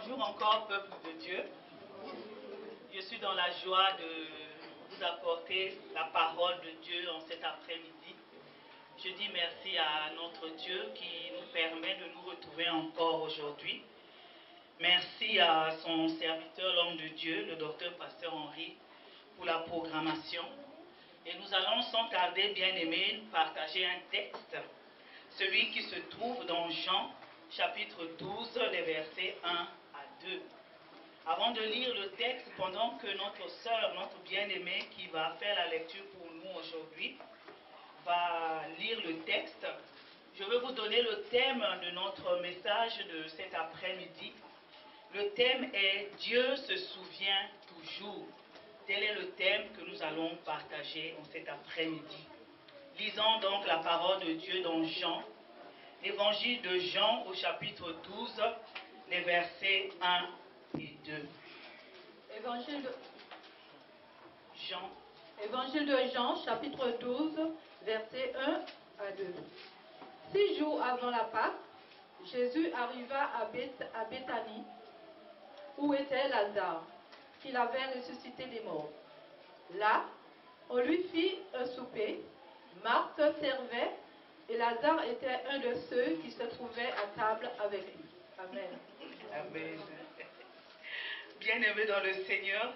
Bonjour encore, peuple de Dieu. Je suis dans la joie de vous apporter la parole de Dieu en cet après-midi. Je dis merci à notre Dieu qui nous permet de nous retrouver encore aujourd'hui. Merci à son serviteur, l'homme de Dieu, le docteur Pasteur Henri, pour la programmation. Et nous allons sans tarder, bien aimés, partager un texte, celui qui se trouve dans Jean, chapitre 12, les versets 1 à 2. Avant de lire le texte, pendant que notre sœur, notre bien-aimée qui va faire la lecture pour nous aujourd'hui, va lire le texte, je vais vous donner le thème de notre message de cet après-midi. Le thème est « Dieu se souvient toujours ». Tel est le thème que nous allons partager en cet après-midi. Lisons donc la parole de Dieu dans Jean, l'évangile de Jean au chapitre 12, les versets 1 et 2. Évangile de Jean, chapitre 12, versets 1 à 2. 6 jours avant la Pâque, Jésus arriva à Béthanie, où était Lazare, qu'il avait ressuscité des morts. Là, on lui fit un souper, Marthe servait, et Lazare était un de ceux qui se trouvaient à table avec lui. Amen. Amen. Bien-aimé dans le Seigneur,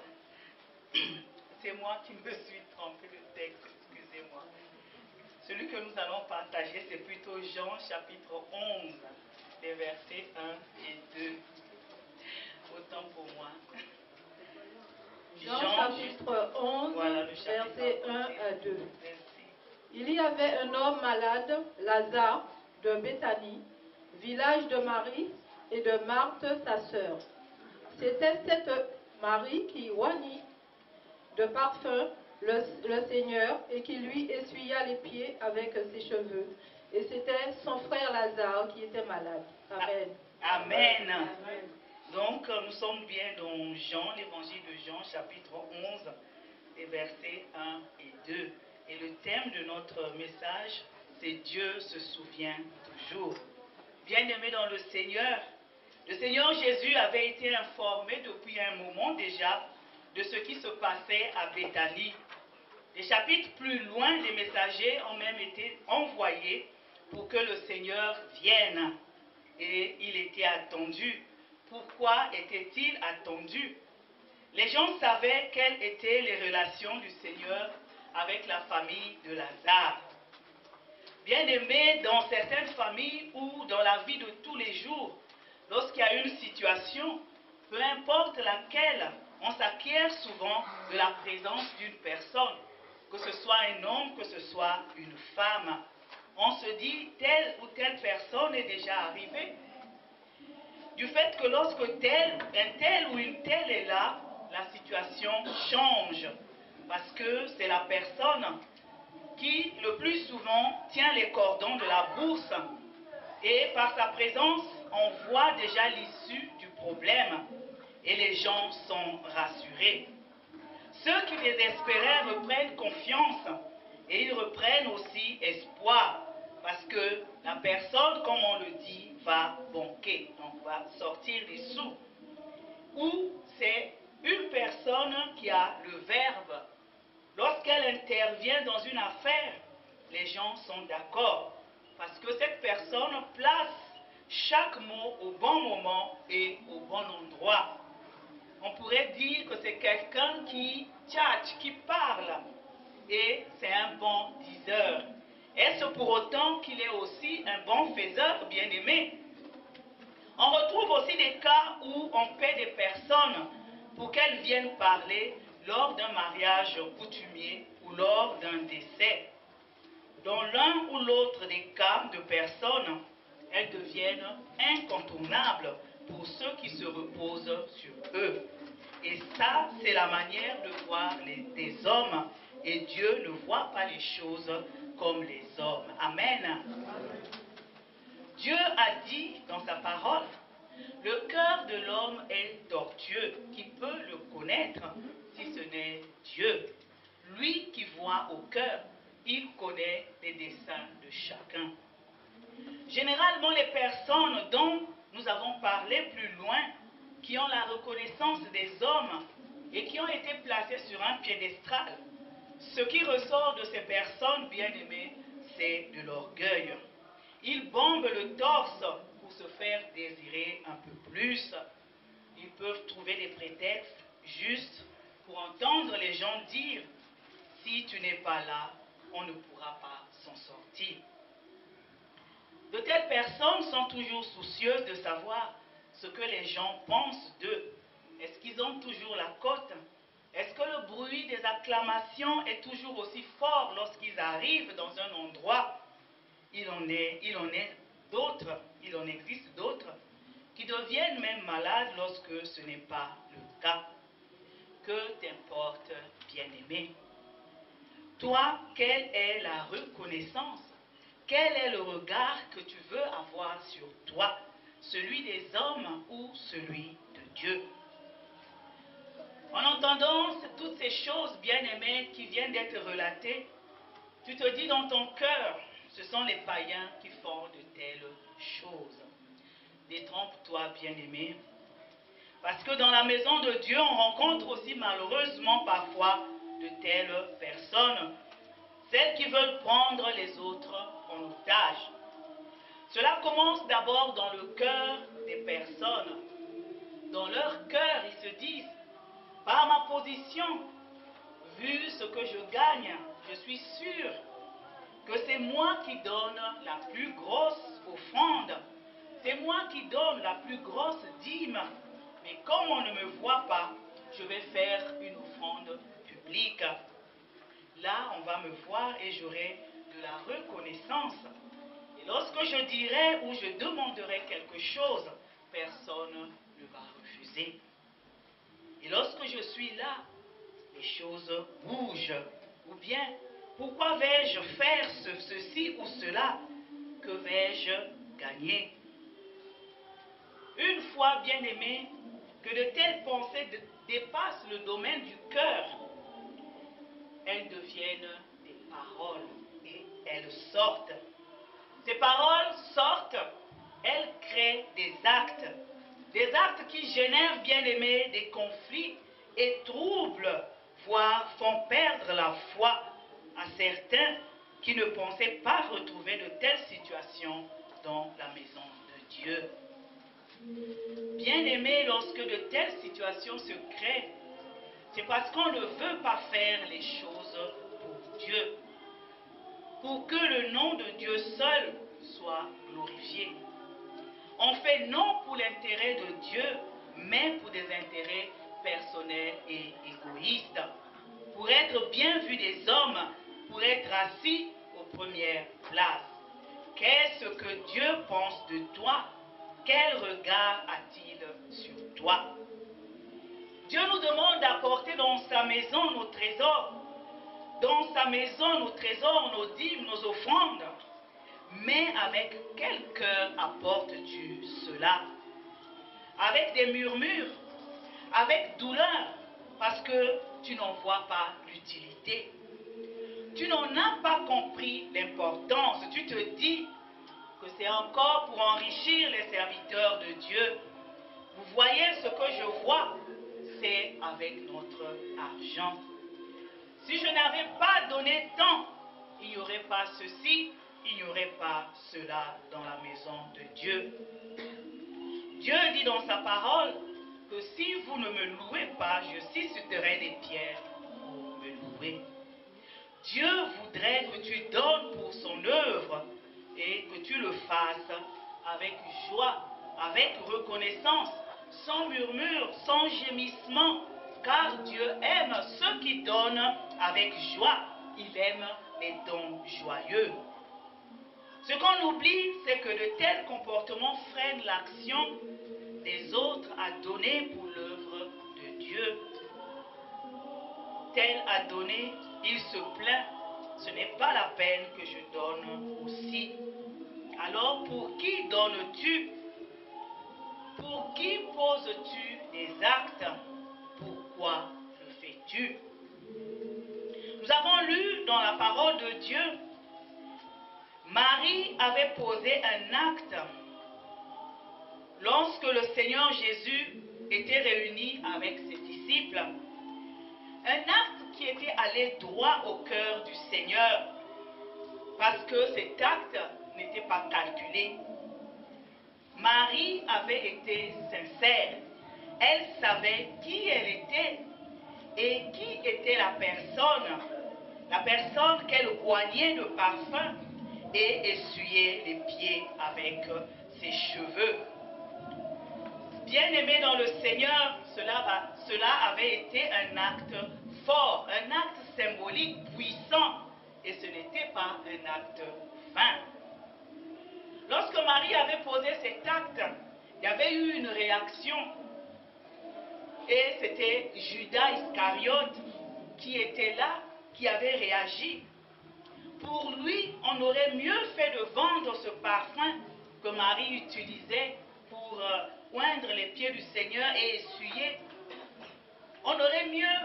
c'est moi qui me suis trompé le texte, excusez-moi. Celui que nous allons partager, c'est plutôt Jean chapitre 11, les versets 1 et 2. Autant pour moi. Jean chapitre 11, voilà, versets 1 à 2. Merci. Il y avait un homme malade, Lazare, de Béthanie, village de Marie et de Marthe, sa sœur. C'était cette Marie qui oignit de parfum le Seigneur et qui lui essuya les pieds avec ses cheveux. Et c'était son frère Lazare qui était malade. Amen. Amen. Amen. Donc, nous sommes bien dans Jean, l'évangile de Jean, chapitre 11, les versets 1 et 2. Et le thème de notre message, c'est Dieu se souvient toujours. Bien-aimés dans le Seigneur Jésus avait été informé depuis un moment déjà de ce qui se passait à Béthanie. Des chapitres plus loin, les messagers ont même été envoyés pour que le Seigneur vienne. Et il était attendu. Pourquoi était-il attendu? Les gens savaient quelles étaient les relations du Seigneur avec la famille de Lazare. Bien-aimés, dans certaines familles ou dans la vie de tous les jours, lorsqu'il y a une situation, peu importe laquelle, on s'acquiert souvent de la présence d'une personne, que ce soit un homme, que ce soit une femme. On se dit, telle ou telle personne est déjà arrivée. Du fait que lorsque un tel ou une telle est là, la situation change. Parce que c'est la personne qui, le plus souvent, tient les cordons de la bourse. Et par sa présence, on voit déjà l'issue du problème. Et les gens sont rassurés. Ceux qui désespéraient reprennent confiance. Et ils reprennent aussi espoir. Parce que la personne, comme on le dit, va banquer, donc va sortir des sous. Ou c'est une personne qui a le verbe. Lorsqu'elle intervient dans une affaire, les gens sont d'accord. Parce que cette personne place chaque mot au bon moment et au bon endroit. On pourrait dire que c'est quelqu'un qui tchatche, qui parle. Et c'est un bon diseur. Est-ce pour autant qu'il est aussi un bon faiseur, bien-aimé? On retrouve aussi des cas où on paie des personnes pour qu'elles viennent parler lors d'un mariage coutumier ou lors d'un décès. Dans l'un ou l'autre des cas de personnes, elles deviennent incontournables pour ceux qui se reposent sur eux. Et ça, c'est la manière de voir des hommes. Et Dieu ne voit pas les choses comme les hommes. Amen. Dieu a dit dans sa parole, le cœur de l'homme est tortueux. Qui peut le connaître si ce n'est Dieu? Lui qui voit au cœur, il connaît les desseins de chacun. Généralement, les personnes dont nous avons parlé plus loin qui ont la reconnaissance des hommes et qui ont été placés sur un piédestal. Ce qui ressort de ces personnes, bien-aimées, c'est de l'orgueil. Ils bombent le torse pour se faire désirer un peu plus. Ils peuvent trouver des prétextes juste pour entendre les gens dire « Si tu n'es pas là, on ne pourra pas s'en sortir ». De telles personnes sont toujours soucieuses de savoir ce que les gens pensent d'eux. Est-ce qu'ils ont toujours la cote? Est-ce que le bruit des acclamations est toujours aussi fort lorsqu'ils arrivent dans un endroit? Il en existe d'autres qui deviennent même malades lorsque ce n'est pas le cas. Que t'importe, bien-aimé? Toi, quelle est la reconnaissance? Quel est le regard que tu veux avoir sur toi? Celui des hommes ou celui de Dieu? En entendant toutes ces choses, bien-aimées, qui viennent d'être relatées, tu te dis dans ton cœur, ce sont les païens qui font de telles choses. Détrompe-toi, bien-aimé, parce que dans la maison de Dieu, on rencontre aussi malheureusement parfois de telles personnes, celles qui veulent prendre les autres en otage. Cela commence d'abord dans le cœur des personnes. Dans leur cœur, ils se disent, par ma position, vu ce que je gagne, je suis sûr que c'est moi qui donne la plus grosse offrande, c'est moi qui donne la plus grosse dîme, mais comme on ne me voit pas, je vais faire une offrande publique. Là, on va me voir et j'aurai de la reconnaissance. Et lorsque je dirai ou je demanderai quelque chose, personne ne va refuser. Et lorsque je suis là, les choses bougent. Ou bien, pourquoi vais-je faire ceci ou cela? Que vais-je gagner? Une fois, bien aimé, que de telles pensées dépassent le domaine du cœur, elles deviennent des paroles et elles sortent. Ces paroles sortent, elles créent des actes qui génèrent, bien aimé, des conflits et troublent, voire font perdre la foi à certains qui ne pensaient pas retrouver de telles situations dans la maison de Dieu. Bien-aimés, lorsque de telles situations se créent, c'est parce qu'on ne veut pas faire les choses pour Dieu, pour que le nom de Dieu seul soit glorifié. On fait non pour l'intérêt de Dieu, mais pour des intérêts personnels et égoïstes, pour être bien vu des hommes, pour être assis aux premières places. Qu'est-ce que Dieu pense de toi? Quel regard a-t-il sur toi? Dieu nous demande d'apporter dans sa maison nos trésors, dans sa maison nos trésors, nos dîmes, nos offrandes. Mais avec quel cœur apportes-tu cela? Avec des murmures, avec douleur, parce que tu n'en vois pas l'utilité. Tu n'en as pas compris l'importance. Tu te dis que c'est encore pour enrichir les serviteurs de Dieu. Vous voyez ce que je vois, c'est avec notre argent. Si je n'avais pas donné tant, il n'y aurait pas ceci, il n'y aurait pas cela dans la maison de Dieu. Dieu dit dans sa parole que si vous ne me louez pas, je susciterai des pierres pour me louer. Dieu voudrait que tu donnes pour son œuvre et que tu le fasses avec joie, avec reconnaissance, sans murmure, sans gémissement, car Dieu aime ceux qui donnent avec joie. Il aime les dons joyeux. Ce qu'on oublie, c'est que de tels comportements freinent l'action des autres à donner pour l'œuvre de Dieu. Tel a donné, il se plaint, ce n'est pas la peine que je donne aussi. Alors pour qui donnes-tu? Pour qui poses-tu des actes? Pourquoi le fais-tu? Nous avons lu dans la parole de Dieu, Marie avait posé un acte lorsque le Seigneur Jésus était réuni avec ses disciples. Un acte qui était allé droit au cœur du Seigneur, parce que cet acte n'était pas calculé. Marie avait été sincère. Elle savait qui elle était et qui était la personne qu'elle oignait de parfum et essuyait les pieds avec ses cheveux. Bien-aimé dans le Seigneur, cela avait été un acte fort, un acte symbolique puissant, et ce n'était pas un acte vain. Lorsque Marie avait posé cet acte, il y avait eu une réaction, et c'était Judas Iscariote qui était là, qui avait réagi. Pour lui, on aurait mieux fait de vendre ce parfum que Marie utilisait pour oindre les pieds du Seigneur et essuyer. On aurait mieux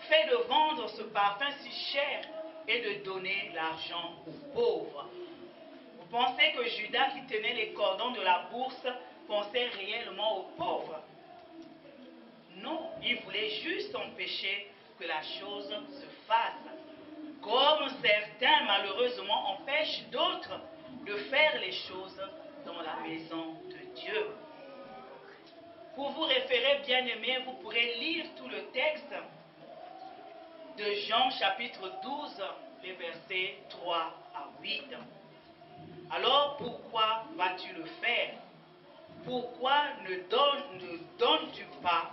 fait de vendre ce parfum si cher et de donner l'argent aux pauvres. Vous pensez que Judas qui tenait les cordons de la bourse pensait réellement aux pauvres? Non, il voulait juste empêcher que la chose se fasse. Comme certains, malheureusement, empêchent d'autres de faire les choses dans la maison de Dieu. Pour vous référer, bien-aimés, vous pourrez lire tout le texte de Jean chapitre 12, les versets 3 à 8. Alors, pourquoi vas-tu le faire? Pourquoi ne donnes-tu pas?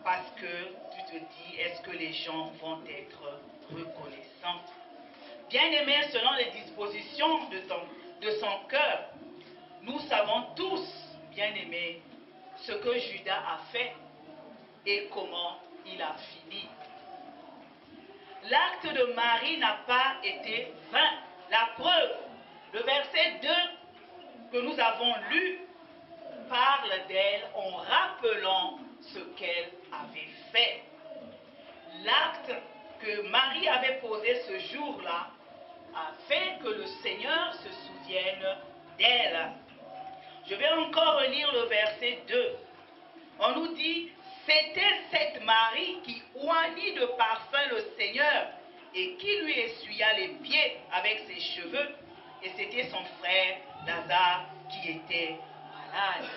Parce que tu te dis, est-ce que les gens vont être reconnaissants? Bien-aimé, selon les dispositions de son cœur, nous savons tous, bien-aimés, ce que Judas a fait et comment il a fini. L'acte de Marie n'a pas été vain. La preuve, le verset 2 que nous avons lu parle d'elle en rappelant ce qu'elle avait fait. L'acte que Marie avait posé ce jour-là a fait que le Seigneur se souvienne d'elle. Je vais encore relire le verset 2. On nous dit, c'était cette Marie qui oignit de parfum le Seigneur et qui lui essuya les pieds avec ses cheveux, et c'était son frère Lazare qui était malade.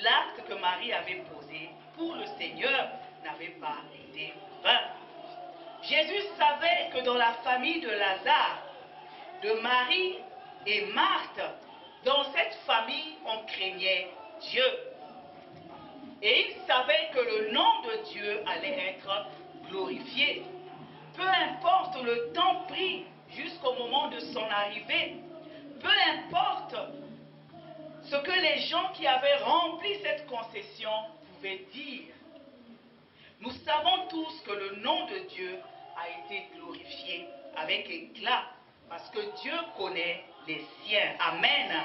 L'acte que Marie avait posé pour le Seigneur n'avait pas été vain. Jésus savait que dans la famille de Lazare, de Marie et Marthe, dans cette famille, on craignait Dieu. Et il savait que le nom de Dieu allait être glorifié. Peu importe le temps pris jusqu'au moment de son arrivée, peu importe ce que les gens qui avaient rempli cette concession pouvaient dire, nous savons tous que le nom de Dieu a été glorifié avec éclat, parce que Dieu connaît les siens. Amen.